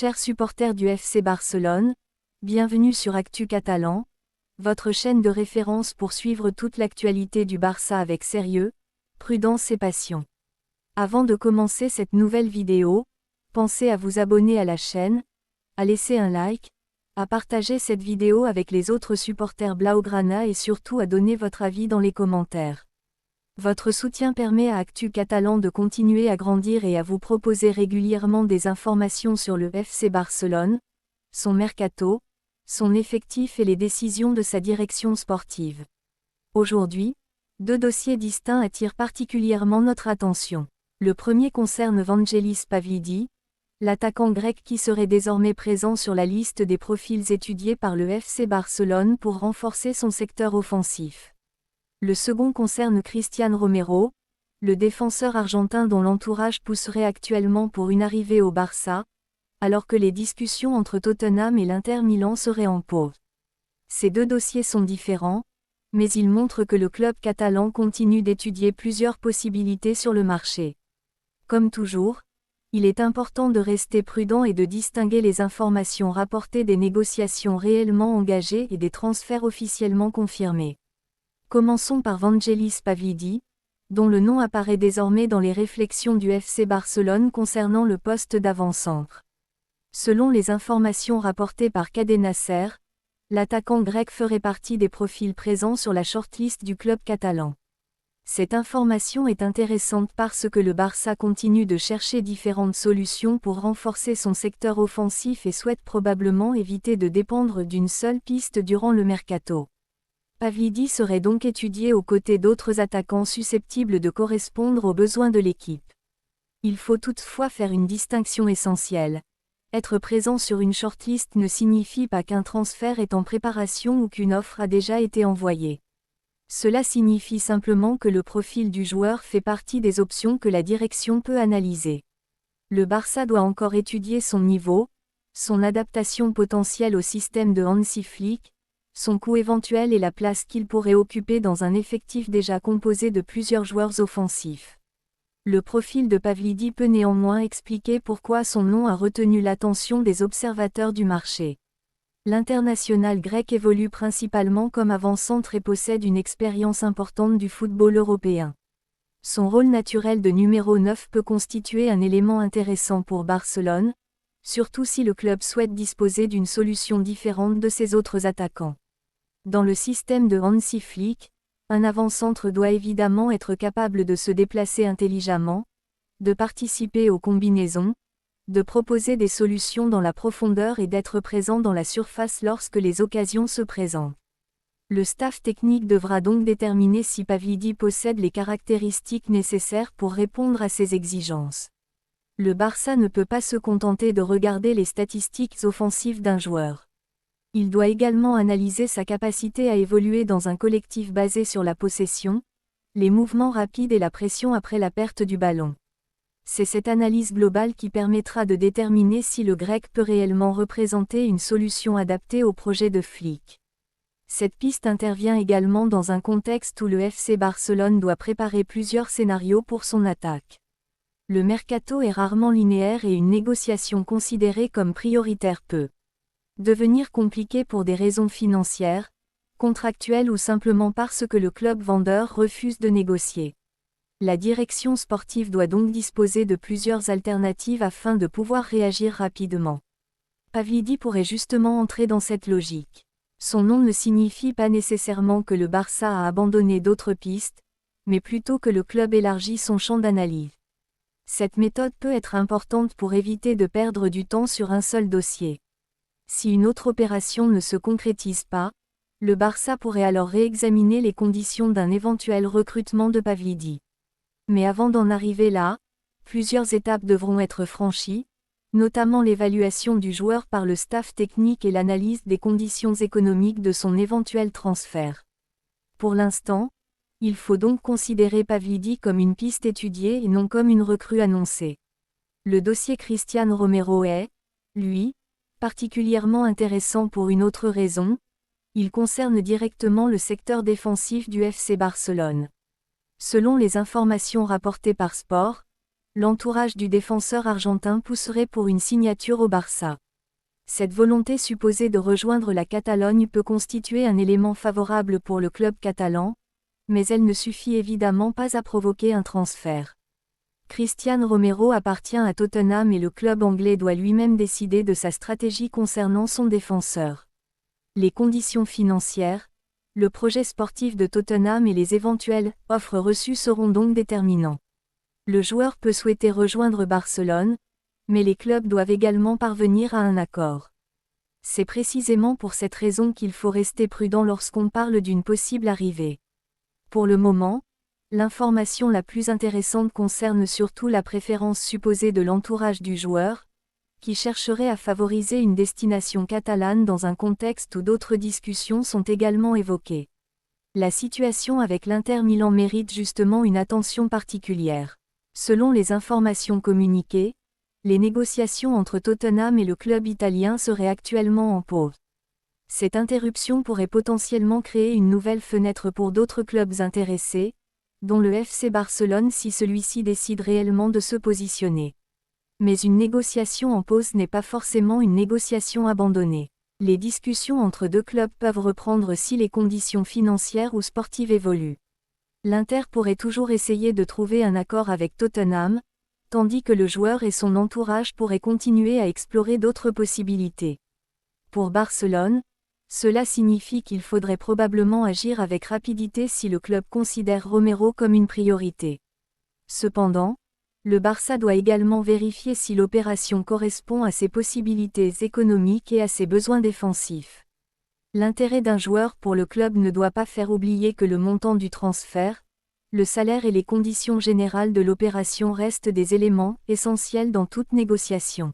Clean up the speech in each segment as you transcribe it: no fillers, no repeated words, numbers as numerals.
Chers supporters du FC Barcelone, bienvenue sur Actu Catalan, votre chaîne de référence pour suivre toute l'actualité du Barça avec sérieux, prudence et passion. Avant de commencer cette nouvelle vidéo, pensez à vous abonner à la chaîne, à laisser un like, à partager cette vidéo avec les autres supporters Blaugrana et surtout à donner votre avis dans les commentaires. Votre soutien permet à Actu Catalan de continuer à grandir et à vous proposer régulièrement des informations sur le FC Barcelone, son mercato, son effectif et les décisions de sa direction sportive. Aujourd'hui, deux dossiers distincts attirent particulièrement notre attention. Le premier concerne Vangelis Pavlidis, l'attaquant grec qui serait désormais présent sur la liste des profils étudiés par le FC Barcelone pour renforcer son secteur offensif. Le second concerne Cristian Romero, le défenseur argentin dont l'entourage pousserait actuellement pour une arrivée au Barça, alors que les discussions entre Tottenham et l'Inter Milan seraient en pause. Ces deux dossiers sont différents, mais ils montrent que le club catalan continue d'étudier plusieurs possibilités sur le marché. Comme toujours, il est important de rester prudent et de distinguer les informations rapportées des négociations réellement engagées et des transferts officiellement confirmés. Commençons par Vangelis Pavlidis, dont le nom apparaît désormais dans les réflexions du FC Barcelone concernant le poste d'avant-centre. Selon les informations rapportées par Cadenasser, l'attaquant grec ferait partie des profils présents sur la shortlist du club catalan. Cette information est intéressante parce que le Barça continue de chercher différentes solutions pour renforcer son secteur offensif et souhaite probablement éviter de dépendre d'une seule piste durant le mercato. Pavlidis serait donc étudié aux côtés d'autres attaquants susceptibles de correspondre aux besoins de l'équipe. Il faut toutefois faire une distinction essentielle. Être présent sur une shortlist ne signifie pas qu'un transfert est en préparation ou qu'une offre a déjà été envoyée. Cela signifie simplement que le profil du joueur fait partie des options que la direction peut analyser. Le Barça doit encore étudier son niveau, son adaptation potentielle au système de Hansi Flick, son coût éventuel et la place qu'il pourrait occuper dans un effectif déjà composé de plusieurs joueurs offensifs. Le profil de Pavlidis peut néanmoins expliquer pourquoi son nom a retenu l'attention des observateurs du marché. L'international grec évolue principalement comme avant-centre et possède une expérience importante du football européen. Son rôle naturel de numéro 9 peut constituer un élément intéressant pour Barcelone, surtout si le club souhaite disposer d'une solution différente de ses autres attaquants. Dans le système de Hansi Flick, un avant-centre doit évidemment être capable de se déplacer intelligemment, de participer aux combinaisons, de proposer des solutions dans la profondeur et d'être présent dans la surface lorsque les occasions se présentent. Le staff technique devra donc déterminer si Pavlidis possède les caractéristiques nécessaires pour répondre à ces exigences. Le Barça ne peut pas se contenter de regarder les statistiques offensives d'un joueur. Il doit également analyser sa capacité à évoluer dans un collectif basé sur la possession, les mouvements rapides et la pression après la perte du ballon. C'est cette analyse globale qui permettra de déterminer si le grec peut réellement représenter une solution adaptée au projet de Flick. Cette piste intervient également dans un contexte où le FC Barcelone doit préparer plusieurs scénarios pour son attaque. Le mercato est rarement linéaire et une négociation considérée comme prioritaire peut devenir compliqué pour des raisons financières, contractuelles ou simplement parce que le club vendeur refuse de négocier. La direction sportive doit donc disposer de plusieurs alternatives afin de pouvoir réagir rapidement. Pavlidis pourrait justement entrer dans cette logique. Son nom ne signifie pas nécessairement que le Barça a abandonné d'autres pistes, mais plutôt que le club élargit son champ d'analyse. Cette méthode peut être importante pour éviter de perdre du temps sur un seul dossier. Si une autre opération ne se concrétise pas, le Barça pourrait alors réexaminer les conditions d'un éventuel recrutement de Pavlidis. Mais avant d'en arriver là, plusieurs étapes devront être franchies, notamment l'évaluation du joueur par le staff technique et l'analyse des conditions économiques de son éventuel transfert. Pour l'instant, il faut donc considérer Pavlidis comme une piste étudiée et non comme une recrue annoncée. Le dossier Cristian Romero est, lui, particulièrement intéressant pour une autre raison, il concerne directement le secteur défensif du FC Barcelone. Selon les informations rapportées par Sport, l'entourage du défenseur argentin pousserait pour une signature au Barça. Cette volonté supposée de rejoindre la Catalogne peut constituer un élément favorable pour le club catalan, mais elle ne suffit évidemment pas à provoquer un transfert. Cristian Romero appartient à Tottenham et le club anglais doit lui-même décider de sa stratégie concernant son défenseur. Les conditions financières, le projet sportif de Tottenham et les éventuelles offres reçues seront donc déterminants. Le joueur peut souhaiter rejoindre Barcelone, mais les clubs doivent également parvenir à un accord. C'est précisément pour cette raison qu'il faut rester prudent lorsqu'on parle d'une possible arrivée. Pour le moment, l'information la plus intéressante concerne surtout la préférence supposée de l'entourage du joueur, qui chercherait à favoriser une destination catalane dans un contexte où d'autres discussions sont également évoquées. La situation avec l'Inter Milan mérite justement une attention particulière. Selon les informations communiquées, les négociations entre Tottenham et le club italien seraient actuellement en pause. Cette interruption pourrait potentiellement créer une nouvelle fenêtre pour d'autres clubs intéressés, dont le FC Barcelone si celui-ci décide réellement de se positionner. Mais une négociation en pause n'est pas forcément une négociation abandonnée. Les discussions entre deux clubs peuvent reprendre si les conditions financières ou sportives évoluent. L'Inter pourrait toujours essayer de trouver un accord avec Tottenham, tandis que le joueur et son entourage pourraient continuer à explorer d'autres possibilités. Pour Barcelone, cela signifie qu'il faudrait probablement agir avec rapidité si le club considère Romero comme une priorité. Cependant, le Barça doit également vérifier si l'opération correspond à ses possibilités économiques et à ses besoins défensifs. L'intérêt d'un joueur pour le club ne doit pas faire oublier que le montant du transfert, le salaire et les conditions générales de l'opération restent des éléments essentiels dans toute négociation.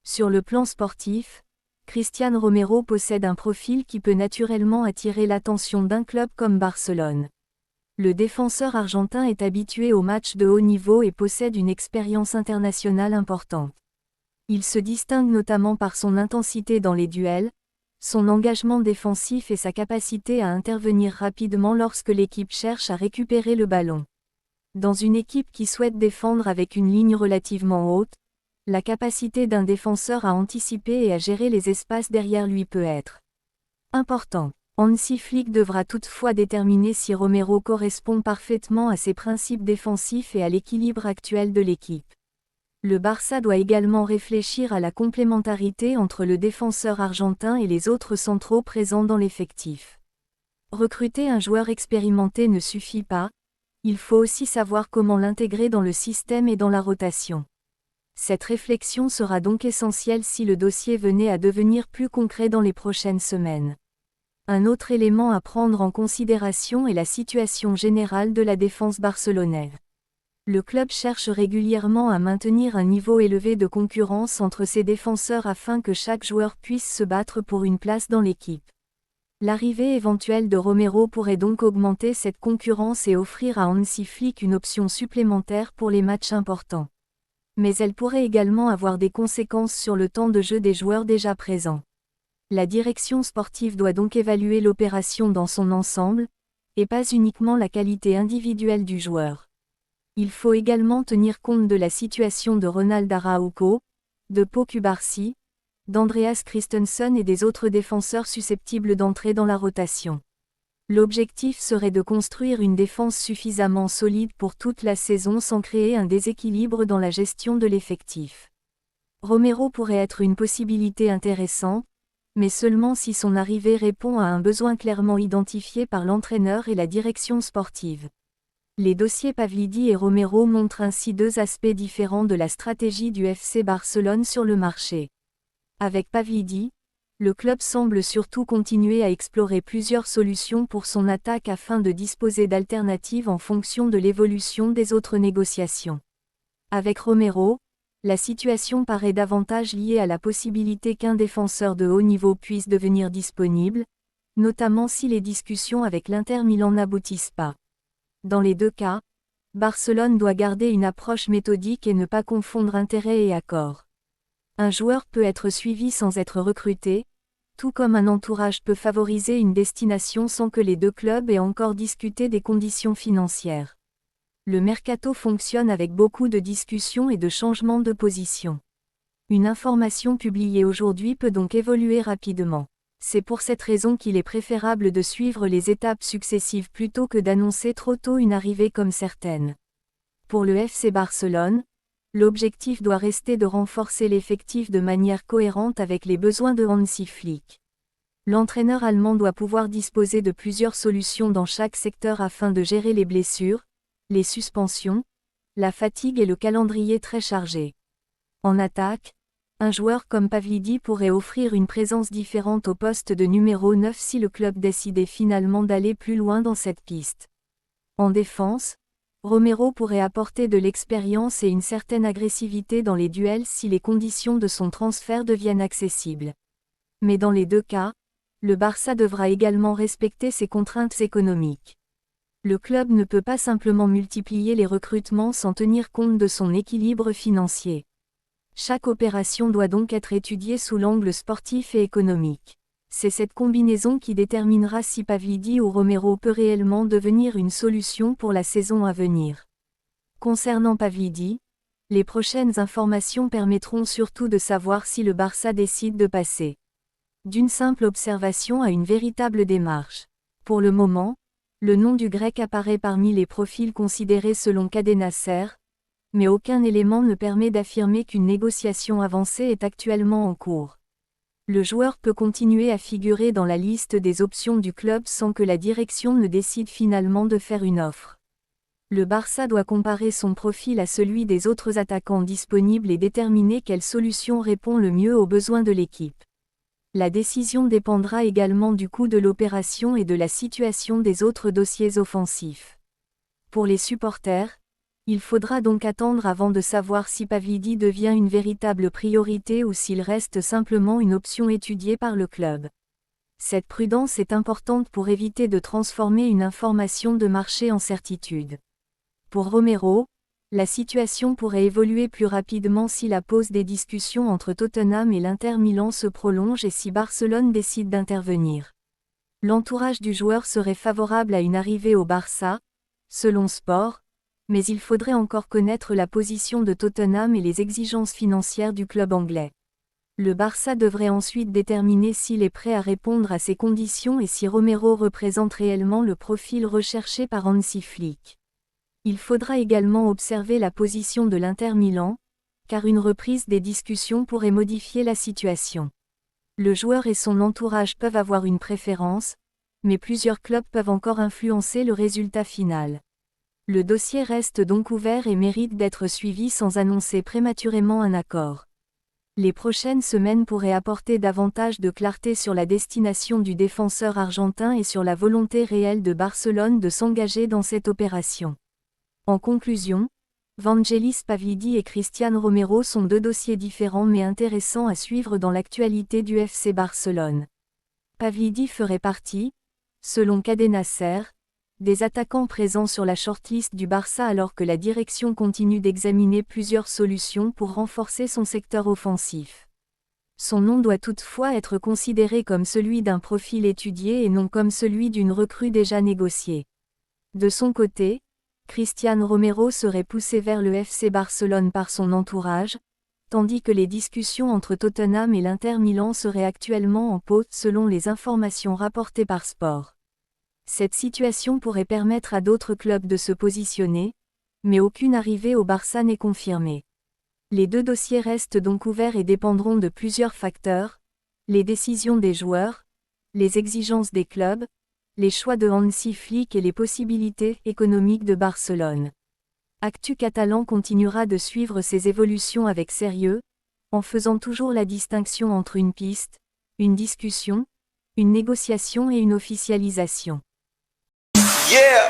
Sur le plan sportif, Cristian Romero possède un profil qui peut naturellement attirer l'attention d'un club comme Barcelone. Le défenseur argentin est habitué aux matchs de haut niveau et possède une expérience internationale importante. Il se distingue notamment par son intensité dans les duels, son engagement défensif et sa capacité à intervenir rapidement lorsque l'équipe cherche à récupérer le ballon. Dans une équipe qui souhaite défendre avec une ligne relativement haute, la capacité d'un défenseur à anticiper et à gérer les espaces derrière lui peut être important. Hansi Flick devra toutefois déterminer si Romero correspond parfaitement à ses principes défensifs et à l'équilibre actuel de l'équipe. Le Barça doit également réfléchir à la complémentarité entre le défenseur argentin et les autres centraux présents dans l'effectif. Recruter un joueur expérimenté ne suffit pas, il faut aussi savoir comment l'intégrer dans le système et dans la rotation. Cette réflexion sera donc essentielle si le dossier venait à devenir plus concret dans les prochaines semaines. Un autre élément à prendre en considération est la situation générale de la défense barcelonaise. Le club cherche régulièrement à maintenir un niveau élevé de concurrence entre ses défenseurs afin que chaque joueur puisse se battre pour une place dans l'équipe. L'arrivée éventuelle de Romero pourrait donc augmenter cette concurrence et offrir à Hansi Flick une option supplémentaire pour les matchs importants. Mais elle pourrait également avoir des conséquences sur le temps de jeu des joueurs déjà présents. La direction sportive doit donc évaluer l'opération dans son ensemble, et pas uniquement la qualité individuelle du joueur. Il faut également tenir compte de la situation de Ronald Araujo, de Pau Cubarsí, d'Andreas Christensen et des autres défenseurs susceptibles d'entrer dans la rotation. L'objectif serait de construire une défense suffisamment solide pour toute la saison sans créer un déséquilibre dans la gestion de l'effectif. Romero pourrait être une possibilité intéressante, mais seulement si son arrivée répond à un besoin clairement identifié par l'entraîneur et la direction sportive. Les dossiers Pavlidis et Romero montrent ainsi deux aspects différents de la stratégie du FC Barcelone sur le marché. Avec Pavlidis, le club semble surtout continuer à explorer plusieurs solutions pour son attaque afin de disposer d'alternatives en fonction de l'évolution des autres négociations. Avec Romero, la situation paraît davantage liée à la possibilité qu'un défenseur de haut niveau puisse devenir disponible, notamment si les discussions avec l'Inter Milan n'aboutissent pas. Dans les deux cas, Barcelone doit garder une approche méthodique et ne pas confondre intérêt et accord. Un joueur peut être suivi sans être recruté, tout comme un entourage peut favoriser une destination sans que les deux clubs aient encore discuté des conditions financières. Le mercato fonctionne avec beaucoup de discussions et de changements de position. Une information publiée aujourd'hui peut donc évoluer rapidement. C'est pour cette raison qu'il est préférable de suivre les étapes successives plutôt que d'annoncer trop tôt une arrivée comme certaine. Pour le FC Barcelone, l'objectif doit rester de renforcer l'effectif de manière cohérente avec les besoins de Hansi Flick. L'entraîneur allemand doit pouvoir disposer de plusieurs solutions dans chaque secteur afin de gérer les blessures, les suspensions, la fatigue et le calendrier très chargé. En attaque, un joueur comme Pavlidis pourrait offrir une présence différente au poste de numéro 9 si le club décidait finalement d'aller plus loin dans cette piste. En défense, Romero pourrait apporter de l'expérience et une certaine agressivité dans les duels si les conditions de son transfert deviennent accessibles. Mais dans les deux cas, le Barça devra également respecter ses contraintes économiques. Le club ne peut pas simplement multiplier les recrutements sans tenir compte de son équilibre financier. Chaque opération doit donc être étudiée sous l'angle sportif et économique. C'est cette combinaison qui déterminera si Pavlidis ou Romero peut réellement devenir une solution pour la saison à venir. Concernant Pavlidis, les prochaines informations permettront surtout de savoir si le Barça décide de passer d'une simple observation à une véritable démarche. Pour le moment, le nom du Grec apparaît parmi les profils considérés selon Cadena Ser, mais aucun élément ne permet d'affirmer qu'une négociation avancée est actuellement en cours. Le joueur peut continuer à figurer dans la liste des options du club sans que la direction ne décide finalement de faire une offre. Le Barça doit comparer son profil à celui des autres attaquants disponibles et déterminer quelle solution répond le mieux aux besoins de l'équipe. La décision dépendra également du coût de l'opération et de la situation des autres dossiers offensifs. Pour les supporters, il faudra donc attendre avant de savoir si Pavlidis devient une véritable priorité ou s'il reste simplement une option étudiée par le club. Cette prudence est importante pour éviter de transformer une information de marché en certitude. Pour Romero, la situation pourrait évoluer plus rapidement si la pause des discussions entre Tottenham et l'Inter Milan se prolonge et si Barcelone décide d'intervenir. L'entourage du joueur serait favorable à une arrivée au Barça, selon Sport, mais il faudrait encore connaître la position de Tottenham et les exigences financières du club anglais. Le Barça devrait ensuite déterminer s'il est prêt à répondre à ces conditions et si Romero représente réellement le profil recherché par Hansi Flick. Il faudra également observer la position de l'Inter Milan, car une reprise des discussions pourrait modifier la situation. Le joueur et son entourage peuvent avoir une préférence, mais plusieurs clubs peuvent encore influencer le résultat final. Le dossier reste donc ouvert et mérite d'être suivi sans annoncer prématurément un accord. Les prochaines semaines pourraient apporter davantage de clarté sur la destination du défenseur argentin et sur la volonté réelle de Barcelone de s'engager dans cette opération. En conclusion, Vangelis Pavlidis et Cristian Romero sont deux dossiers différents mais intéressants à suivre dans l'actualité du FC Barcelone. Pavlidis ferait partie, selon Cadena Ser, des attaquants présents sur la shortlist du Barça alors que la direction continue d'examiner plusieurs solutions pour renforcer son secteur offensif. Son nom doit toutefois être considéré comme celui d'un profil étudié et non comme celui d'une recrue déjà négociée. De son côté, Cristian Romero serait poussé vers le FC Barcelone par son entourage, tandis que les discussions entre Tottenham et l'Inter Milan seraient actuellement en pause selon les informations rapportées par Sport. Cette situation pourrait permettre à d'autres clubs de se positionner, mais aucune arrivée au Barça n'est confirmée. Les deux dossiers restent donc ouverts et dépendront de plusieurs facteurs, les décisions des joueurs, les exigences des clubs, les choix de Hansi Flick et les possibilités économiques de Barcelone. Actu Catalan continuera de suivre ces évolutions avec sérieux, en faisant toujours la distinction entre une piste, une discussion, une négociation et une officialisation. Yeah.